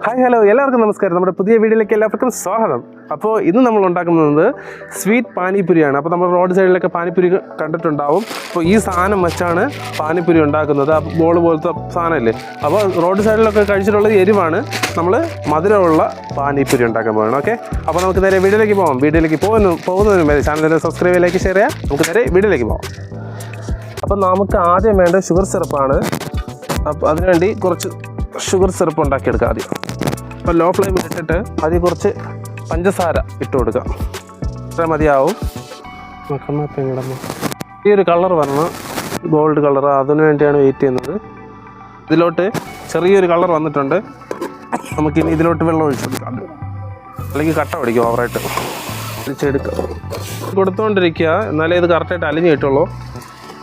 Hi hello എല്ലാവർക്കും നമസ്കാരം. നമ്മുടെ പുതിയ വീഡിയോയിലേക്ക് എല്ലാവർക്കും സ്വാഗതം. അപ്പോൾ ഇന്ന് നമ്മൾ ഉണ്ടാക്കുന്നത് സ്വീറ്റ് പാനിപ്പുരിയാണ്. അപ്പോൾ നമ്മൾ റോഡ് സൈഡിലൊക്കെ പാനിപ്പുരി കണ്ടിട്ടുണ്ടാവും. അപ്പോൾ ഈ സാധനം വെച്ചാണ് പാനിപ്പുരി ഉണ്ടാക്കുന്നത്. ആ ബോൾ പോലത്തെ സാധനമല്ലേ. അപ്പോൾ റോഡ് സൈഡിലൊക്കെ കഴിച്ചിട്ടുള്ളത് എരിവാണ്. നമ്മൾ മധുരമുള്ള പാനിപ്പുരി ഉണ്ടാക്കാൻ പോകണം. ഓക്കെ, അപ്പോൾ നമുക്ക് നേരെ വീഡിയോയിലേക്ക് പോകാം. വീഡിയോയിലേക്ക് പോകുന്നതിന് വരെ ചാനൽ സബ്സ്ക്രൈബ് ലൈക്ക് ഷെയർ ചെയ്യാം. നമുക്ക് നേരെ വീഡിയോയിലേക്ക് പോകാം. അപ്പോൾ നമുക്ക് ആദ്യം വേണ്ട ഷുഗർ സിറപ്പാണ്. അപ്പോൾ അതിനുവേണ്ടി കുറച്ച് ഷുഗർ സിറപ്പ് ഉണ്ടാക്കിയെടുക്കാം ആദ്യം. അപ്പോൾ ലോ ഫ്ലെയിമിൽ ഇട്ടിട്ട് ആദ്യം കുറച്ച് പഞ്ചസാര ഇട്ട് കൊടുക്കാം. ഇത്ര മതിയാവും. ഈ ഒരു കളർ വരണം, ഗോൾഡ് കളർ. അതിനു വേണ്ടിയാണ് വെയിറ്റ് ചെയ്യുന്നത്. ഇതിലോട്ട് ചെറിയൊരു കളർ വന്നിട്ടുണ്ട്. നമുക്കിനി ഇതിലോട്ട് വെള്ളം ഒഴിച്ചു കൊടുക്കാം, അല്ലെങ്കിൽ കട്ട പിടിക്കും ഓവറായിട്ട്. ഒഴിച്ചെടുക്കാം, കൊടുത്തുകൊണ്ടിരിക്കുക, എന്നാലേ ഇത് കറക്റ്റായിട്ട് അലിഞ്ഞ് കിട്ടുള്ളൂ.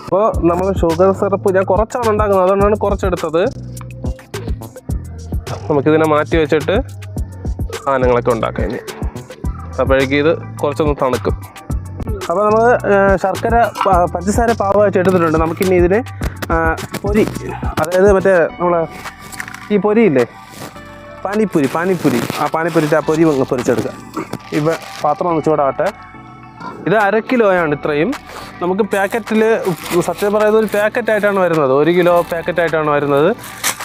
അപ്പോൾ നമ്മൾ ഷുഗർ സിറപ്പ് ഞാൻ കുറച്ചാണ് ഉണ്ടാക്കുന്നത്, അതുകൊണ്ടാണ് കുറച്ചെടുത്തത്. നമുക്കിതിനെ മാറ്റി വെച്ചിട്ട് സാധനങ്ങളൊക്കെ ഉണ്ടാക്കാം ഇനി. അപ്പോഴേക്കും ഇത് കുറച്ചൊന്ന് തണുക്കും. അപ്പോൾ നമ്മൾ ശർക്കര പഞ്ചസാര പാവമായിട്ട് എടുത്തിട്ടുണ്ട്. നമുക്കിനി ഇതിന് പൊരി, അതായത് മറ്റേ നമ്മളെ ഈ പൊരിയില്ലേ, പാനിപ്പുരി. ആ പാനിപ്പുരിൻ്റെ ആ പൊരി പൊരിച്ചെടുക്കാം. ഇവ പാത്രം ഒന്ന് ചൂടാവട്ടെ. ഇത് 1/2 കിലോയാണ് ഇത്രയും. നമുക്ക് പാക്കറ്റിൽ സത്യം പറയുന്നത് ഒരു പാക്കറ്റായിട്ടാണ് വരുന്നത്, 1 കിലോ പാക്കറ്റായിട്ടാണ് വരുന്നത്.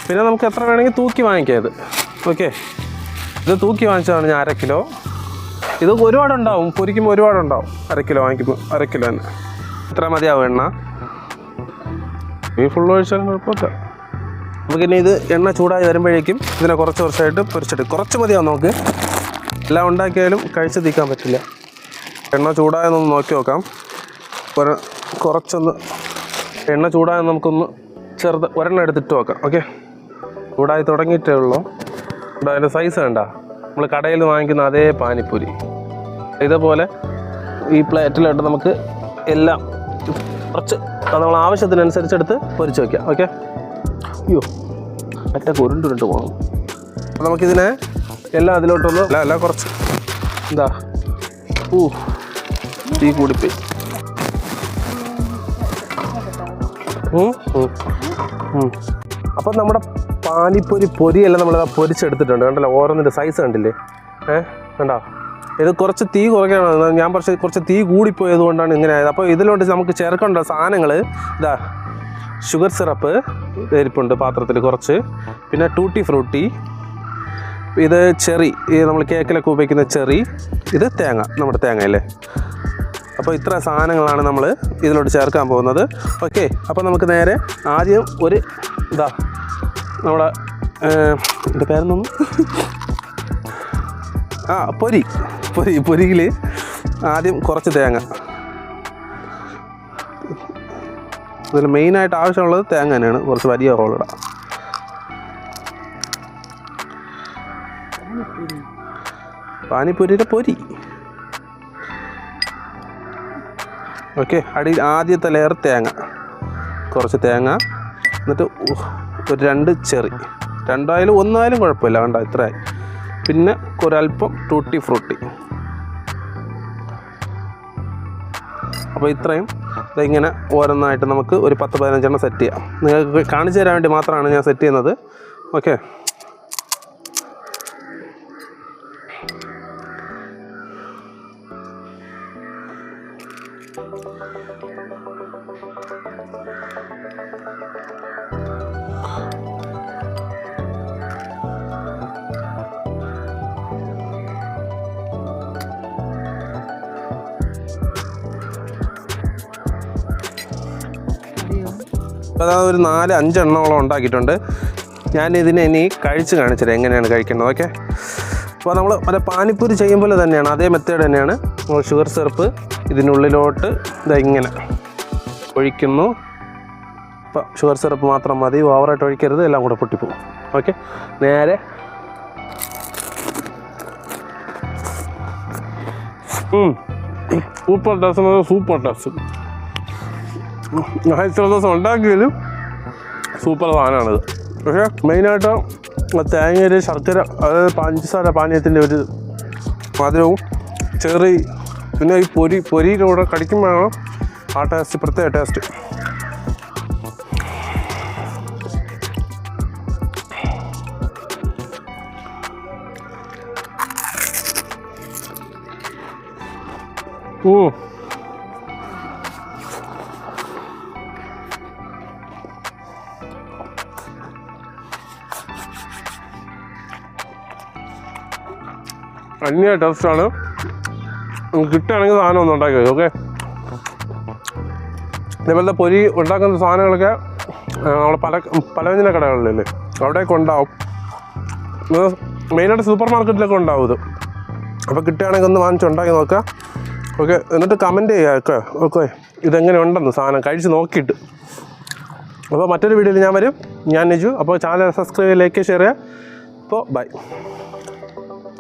പിന്നെ നമുക്ക് എത്ര വേണമെങ്കിൽ തൂക്കി വാങ്ങിക്കാം ഇത്. ഓക്കെ, ഇത് തൂക്കി വാങ്ങിച്ചതാണ് ഞാൻ 1/2 കിലോ. ഇത് ഒരുപാടുണ്ടാവും, പൊരിക്കുമ്പോൾ ഒരുപാടുണ്ടാവും. 1/2 കിലോ വാങ്ങിക്കുമ്പോൾ 1/2 കിലോ തന്നെ. ഇത്ര മതിയാവും എണ്ണ. ഈ ഫുള്ള് ഒഴിച്ചാലും കുഴപ്പമില്ല. നമുക്കിനി ഇത് എണ്ണ ചൂടായി വരുമ്പോഴേക്കും ഇതിനെ കുറച്ചായിട്ട് പൊരിച്ചെടുക്കും. കുറച്ച് മതിയാവും. നമുക്ക് എല്ലാം ഉണ്ടാക്കിയാലും കഴിച്ച് തീക്കാൻ പറ്റില്ല. എണ്ണ ചൂടായെന്നൊന്ന് നോക്കി നോക്കാം. കുറച്ചൊന്ന് എണ്ണ ചൂടായെന്ന് നമുക്കൊന്ന് ഒരെണ്ണം എടുത്തിട്ട് നോക്കാം. ഓക്കെ, ചൂടായി തുടങ്ങിയിട്ടേ ഉള്ളൂ. അതിൻ്റെ സൈസ് വേണ്ട, നമ്മൾ കടയിൽ വാങ്ങിക്കുന്ന അതേ പാനിപ്പൂരി. ഇതേപോലെ ഈ പ്ലേറ്റിലോട്ട് നമുക്ക് എല്ലാം കുറച്ച് നമ്മൾ ആവശ്യത്തിനനുസരിച്ചെടുത്ത് പൊരിച്ച് വയ്ക്കാം. ഓക്കെ, അയ്യോ മറ്റേ ഉരുണ്ട് പോകണം. അപ്പോൾ നമുക്കിതിനെ എല്ലാം അതിലോട്ടൊന്ന് അല്ല കുറച്ച് എന്താ തീ കൂടിപ്പോയി. അപ്പം നമ്മുടെ പൊരിയെല്ലാം നമ്മൾ പൊരിച്ചെടുത്തിട്ടുണ്ട്. കണ്ടല്ലോ, ഓരോന്നിൻ്റെ സൈസ് കണ്ടില്ലേ? കണ്ടോ, ഇത് കുറച്ച് തീ കുറയ്ക്കണം. ഞാൻ കുറച്ച് തീ കൂടിപ്പോയത് കൊണ്ടാണ് ഇങ്ങനെ ആയത്. അപ്പോൾ ഇതിലോട്ട് നമുക്ക് ചേർക്കേണ്ട സാധനങ്ങൾ ഇതാ, ഷുഗർ സിറപ്പ് ഇരിപ്പുണ്ട് പാത്രത്തിൽ കുറച്ച്, പിന്നെ ടൂട്ടി ഫ്രൂട്ടി, ഇത് ചെറി, നമ്മൾ കേക്കിലൊക്കെ ഉപയോഗിക്കുന്ന ചെറി, ഇത് തേങ്ങ, നമ്മുടെ തേങ്ങയല്ലേ. അപ്പോൾ ഇത്ര സാധനങ്ങളാണ് നമ്മൾ ഇതിലോട്ട് ചേർക്കാൻ പോകുന്നത്. ഓക്കെ, അപ്പോൾ നമുക്ക് നേരെ ആദ്യം ഒരു ഇതാ നമ്മുടെ എൻ്റെ പേരെന്നൊന്നും പൊരിയിൽ ആദ്യം കുറച്ച് തേങ്ങ. ഇതിൽ മെയിനായിട്ട് ആവശ്യമുള്ളത് തേങ്ങ തന്നെയാണ്. കുറച്ച് വലിയ ഹോളിടാം. പാനിപ്പൂരിയുടെ പൊരി. ഓക്കെ, അടിയിൽ ആദ്യത്തെ ലെയർ തേങ്ങ, കുറച്ച് തേങ്ങ, എന്നിട്ട് ഒരു 2 ചെറി, 2 ആയാലും 1 ആയാലും കുഴപ്പമില്ല. കണ്ട ഇത്രയായി. പിന്നെ ഒരല്പം ടൂട്ടി ഫ്രൂട്ടി. അപ്പോൾ ഇത്രയും ഇതിങ്ങനെ ഓരോന്നായിട്ട് നമുക്ക് ഒരു 10-15 എണ്ണം സെറ്റ് ചെയ്യാം. നിങ്ങൾക്ക് കാണിച്ചു തരാൻ വേണ്ടി മാത്രമാണ് ഞാൻ സെറ്റ് ചെയ്യുന്നത്. ഓക്കെ, അപ്പോൾ അതാ ഒരു 4-5 എണ്ണോളം ഉണ്ടാക്കിയിട്ടുണ്ട്. ഞാനിതിനെ ഇനി കഴിച്ച് കാണിച്ചത് എങ്ങനെയാണ് കഴിക്കേണ്ടത്. ഓക്കെ, അപ്പോൾ നമ്മൾ മറ്റേ പാനിപ്പൂരി ചെയ്യുമ്പോൾ തന്നെയാണ്, അതേ മെത്തേഡ് തന്നെയാണ്. നമ്മൾ ഷുഗർ സിറപ്പ് ഇതിനുള്ളിലോട്ട് ഇതാ ഇങ്ങനെ ഒഴിക്കുന്നു. അപ്പോൾ ഷുഗർ സിറപ്പ് മാത്രം മതി, ഓവറായിട്ട് ഒഴിക്കരുത്, എല്ലാം കൂടെ പൊട്ടിപ്പോകും. ഓക്കെ, നേരെ സൂപ്പർ ടേസ്റ്റ്. ഞാൻ ഇത്ര ദിവസം ഉണ്ടാക്കിയാലും സൂപ്പർ സാധനമാണിത്. പക്ഷേ മെയിനായിട്ട് തേങ്ങയുടെ ശർക്കര, അതായത് പഞ്ചസാര പാനീയത്തിൻ്റെ ഒരു മധുരവും ചെറി, പിന്നെ ഈ പൊരിയുടെ കൂടെ കടിക്കുമ്പോഴാണ് ആ ടേസ്റ്റ്, പ്രത്യേക ടേസ്റ്റ്. അന്യ ടേസ്റ്റാണ്. കിട്ടുകയാണെങ്കിൽ സാധനം ഒന്ന് ഉണ്ടാക്കി വരും. ഓക്കെ, ഇതേപോലത്തെ പൊരി ഉണ്ടാക്കുന്ന സാധനങ്ങളൊക്കെ നമ്മൾ പലവ്യഞ്ജന കടകളിലല്ലേ അവിടെയൊക്കെ ഉണ്ടാവും. മെയിനായിട്ട് സൂപ്പർ മാർക്കറ്റിലൊക്കെ ഉണ്ടാവും ഇത്. അപ്പോൾ കിട്ടുകയാണെങ്കിൽ ഒന്ന് വാങ്ങിച്ചുണ്ടാക്കി നോക്കാം. ഓക്കെ, എന്നിട്ട് കമൻറ്റ് ചെയ്യുക. ഓക്കെ, ഇതെങ്ങനെ ഉണ്ടെന്ന് സാധനം കഴിച്ച് നോക്കിയിട്ട്. അപ്പോൾ മറ്റൊരു വീഡിയോയിൽ ഞാൻ വരും. ഞാൻ നിജു. അപ്പോൾ ചാനൽ സബ്സ്ക്രൈബ്, ലൈക്ക്, ഷെയർ ചെയ്യുക. അപ്പോൾ ബൈ.